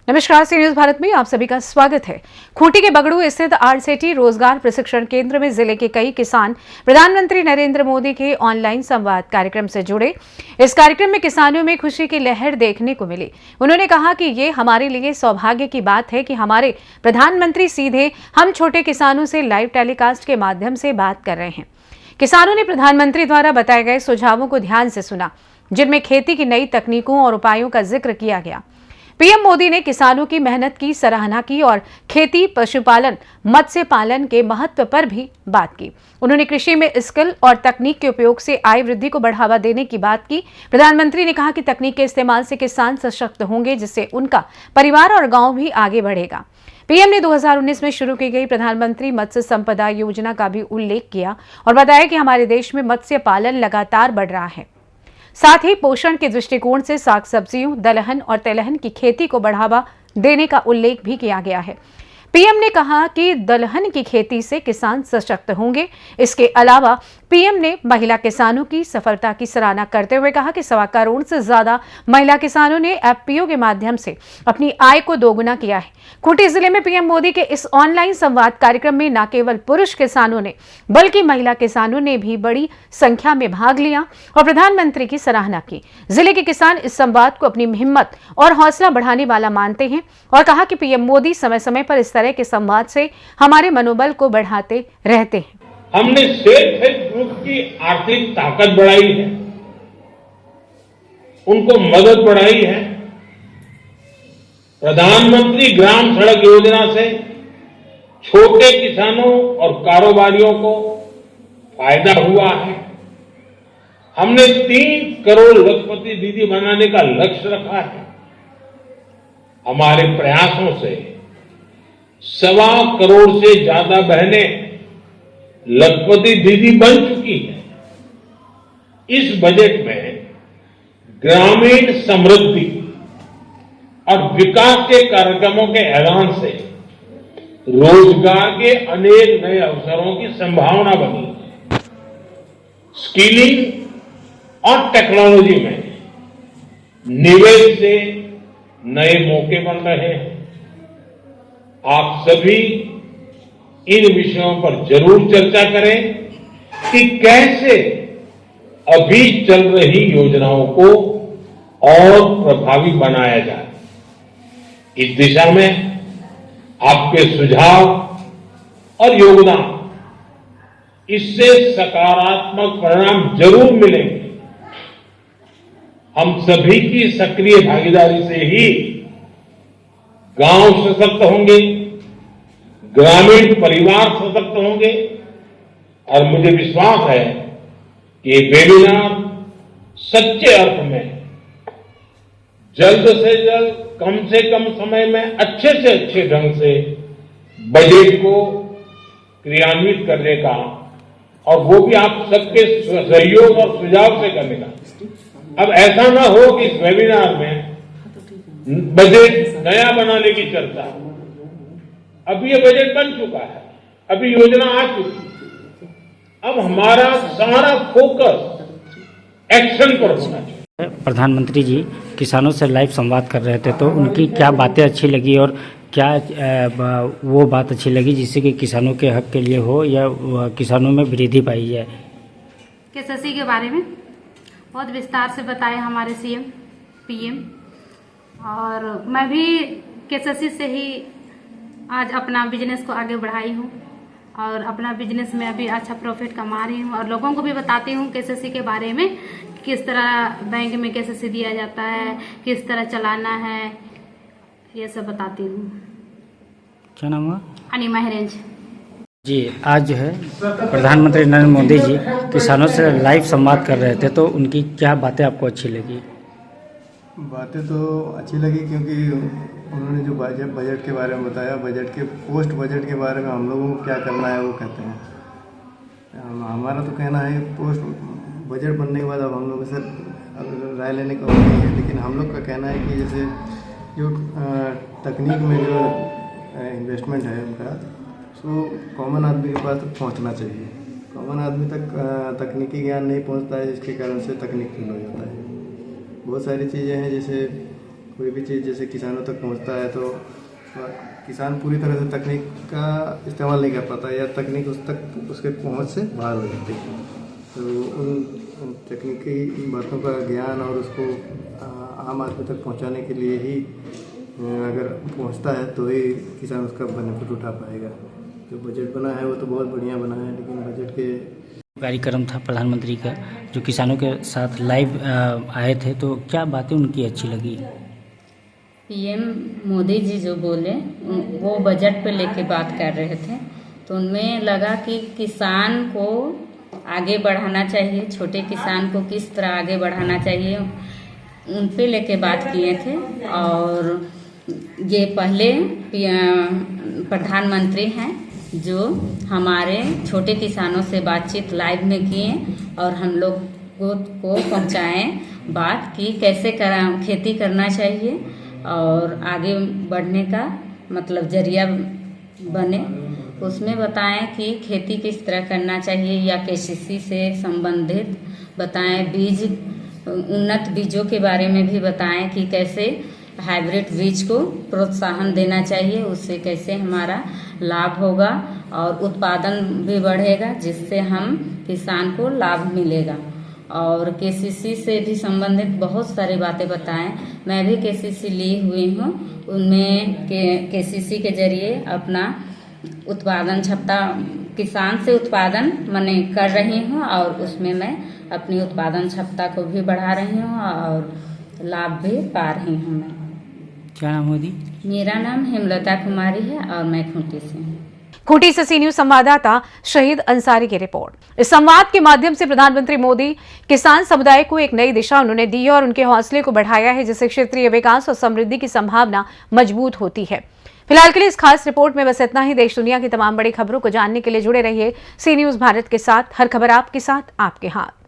नमस्कार, सी न्यूज भारत में आप सभी का स्वागत है। खूंटी के बगड़ू स्थित आरसेटी रोजगार प्रशिक्षण केंद्र में जिले के कई किसान प्रधानमंत्री नरेंद्र मोदी के ऑनलाइन संवाद कार्यक्रम से जुड़े। इस कार्यक्रम में किसानों में खुशी की लहर देखने को मिली। उन्होंने कहा कि ये हमारे लिए सौभाग्य की बात है कि हमारे प्रधानमंत्री सीधे हम छोटे किसानों से लाइव टेलीकास्ट के माध्यम से बात कर रहे हैं। किसानों ने प्रधानमंत्री द्वारा बताए गए सुझावों को ध्यान से सुना, जिनमें खेती की नई तकनीकों और उपायों का जिक्र किया गया। पीएम मोदी ने किसानों की मेहनत की सराहना की और खेती, पशुपालन, मत्स्य पालन के महत्व पर भी बात की। उन्होंने कृषि में स्किल और तकनीक के उपयोग से आय वृद्धि को बढ़ावा देने की बात की। प्रधानमंत्री ने कहा कि तकनीक के इस्तेमाल से किसान सशक्त होंगे, जिससे उनका परिवार और गांव भी आगे बढ़ेगा। पीएम ने 2019 में शुरू की गई प्रधानमंत्री मत्स्य संपदा योजना का भी उल्लेख किया और बताया कि हमारे देश में मत्स्य पालन लगातार बढ़ रहा है। साथ ही पोषण के दृष्टिकोण से साग सब्जियों, दलहन और तेलहन की खेती को बढ़ावा देने का उल्लेख भी किया गया है। पीएम ने कहा कि दलहन की खेती से किसान सशक्त होंगे। इसके अलावा पीएम ने महिला किसानों की सफलता की सराहना करते हुए कहा कि 1.25 करोड़ से ज्यादा महिला किसानों ने एफपीओ के माध्यम से अपनी आय को दोगुना किया है। खूंटी जिले में पीएम मोदी के इस ऑनलाइन संवाद कार्यक्रम में न केवल पुरुष किसानों ने बल्कि महिला किसानों ने भी बड़ी संख्या में भाग लिया और प्रधानमंत्री की सराहना की। जिले के किसान इस संवाद को अपनी हिम्मत और हौसला बढ़ाने वाला मानते हैं और कहा कि पीएम मोदी समय समय पर इस तरह के संवाद से हमारे मनोबल को बढ़ाते रहते हैं। हमने सेल्फ हेल्प ग्रुप की आर्थिक ताकत बढ़ाई है, उनको मदद बढ़ाई है। प्रधानमंत्री ग्राम सड़क योजना से छोटे किसानों और कारोबारियों को फायदा हुआ है। हमने 3 करोड़ लखपति दीदी बनाने का लक्ष्य रखा है। हमारे प्रयासों से 1.25 करोड़ से ज्यादा बहनें लखपति दीदी बन चुकी है। इस बजट में ग्रामीण समृद्धि और विकास के कार्यक्रमों के ऐलान से रोजगार के अनेक नए अवसरों की संभावना बनी है। स्किलिंग और टेक्नोलॉजी में निवेश से नए मौके बन रहे हैं। आप सभी इन विषयों पर जरूर चर्चा करें कि कैसे अभी चल रही योजनाओं को और प्रभावी बनाया जाए। इस दिशा में आपके सुझाव और योगदान, इससे सकारात्मक परिणाम जरूर मिलेंगे। हम सभी की सक्रिय भागीदारी से ही गांव सशक्त होंगे, ग्रामीण परिवार सशक्त होंगे और मुझे विश्वास है कि ये वेबिनार सच्चे अर्थ में जल्द से जल्द, कम से कम समय में अच्छे से अच्छे ढंग से बजट को क्रियान्वित करने का और वो भी आप सबके सहयोग और सुझाव से करने का। अब ऐसा ना हो कि इस वेबिनार में बजट नया बनाने की चर्चा। अभी ये बजट बन चुका है, अभी योजना आ चुकी है। अब हमारा सारा फोकस एक्शन पर होना चाहिए। प्रधानमंत्री जी किसानों से लाइव संवाद कर रहे थे, तो उनकी क्या बातें अच्छी लगी और क्या वो बात अच्छी लगी जिससे कि किसानों के हक के लिए हो या किसानों में वृद्धि पाई जाए? केसीसी के बारे में बहुत विस्तार से बताया हमारे सीएम पीएम, और मैं भी केसीसी से ही आज अपना बिजनेस को आगे बढ़ाई हूँ और अपना बिजनेस में अभी अच्छा प्रॉफिट कमा रही हूँ और लोगों को भी बताती हूँ केसीसी के बारे में, किस तरह बैंक में केसीसी दिया जाता है, किस तरह चलाना है, ये सब बताती हूँ। क्या नाम हुआ? अनिमा हेरेंज जी। आज जो है प्रधानमंत्री नरेंद्र मोदी जी किसानों से लाइव संवाद कर रहे थे, तो उनकी क्या बातें आपको अच्छी लगी? बातें तो अच्छी लगी क्योंकि उन्होंने जो बजट के बारे में बताया, बजट के पोस्ट बजट के बारे में हम लोगों को क्या करना है वो कहते हैं। हमारा तो कहना है पोस्ट बजट बनने के बाद अब हम लोग से राय लेने का नहीं है, लेकिन हम लोग का कहना है कि जैसे जो तकनीक में जो इन्वेस्टमेंट है उनका, सो कॉमन आदमी के पास पहुंचना चाहिए। कॉमन आदमी तक तकनीकी ज्ञान नहीं पहुंचता है, जिसके कारण से तकनीक फेल हो जाता है। बहुत सारी चीज़ें हैं, जैसे कोई भी चीज़ जैसे किसानों तक पहुंचता है तो किसान पूरी तरह से तकनीक का इस्तेमाल नहीं कर पाता, या तकनीक उसके पहुंच से बाहर हो जाती है। तो उन तकनीकी बातों का ज्ञान और उसको आम आदमी तक पहुंचाने के लिए ही अगर पहुंचता है तो ही किसान उसका बेनिफिट उठा पाएगा। जो बजट बना है वो तो बहुत बढ़िया बना है, लेकिन बजट के कार्यक्रम था प्रधानमंत्री का जो किसानों के साथ लाइव आए थे, तो क्या बातें उनकी अच्छी लगी? पीएम मोदी जी जो बोले वो बजट पे लेके बात कर रहे थे, तो उनमें लगा कि किसान को आगे बढ़ाना चाहिए, छोटे किसान को किस तरह आगे बढ़ाना चाहिए, उन पे लेके बात किए थे। और ये पहले प्रधानमंत्री हैं जो हमारे छोटे किसानों से बातचीत लाइव में किए और हम लोग को पहुँचाएँ बात की कैसे खेती करना चाहिए और आगे बढ़ने का मतलब जरिया बने। उसमें बताएं कि खेती किस तरह करना चाहिए या केसीसी से संबंधित बताएं, बीज उन्नत बीजों के बारे में भी बताएं कि कैसे हाइब्रिड बीज को प्रोत्साहन देना चाहिए, उससे कैसे हमारा लाभ होगा और उत्पादन भी बढ़ेगा, जिससे हम किसान को लाभ मिलेगा। और केसीसी से भी संबंधित बहुत सारी बातें बताएं। मैं भी केसीसी ली हुई हूँ, उनमें केसीसी के जरिए अपना उत्पादन क्षमता किसान से उत्पादन मैंने कर रही हूँ और उसमें मैं अपनी उत्पादन क्षमता को भी बढ़ा रही हूँ और लाभ भी पा रही हूँ। मैं क्या नाम मोदी? मेरा नाम हेमलता कुमारी है और मैं खूंटी से हूँ। खूंटी से सी न्यूज संवाददाता शहीद अंसारी की रिपोर्ट। इस संवाद के माध्यम से प्रधानमंत्री मोदी किसान समुदाय को एक नई दिशा उन्होंने दी और उनके हौसले को बढ़ाया है, जिससे क्षेत्रीय विकास और समृद्धि की संभावना मजबूत होती है। फिलहाल के लिए इस खास रिपोर्ट में बस इतना ही। देश दुनिया की तमाम बड़ी खबरों को जानने के लिए जुड़े रहिए सी न्यूज भारत के साथ। हर खबर आपके साथ, आपके हाथ।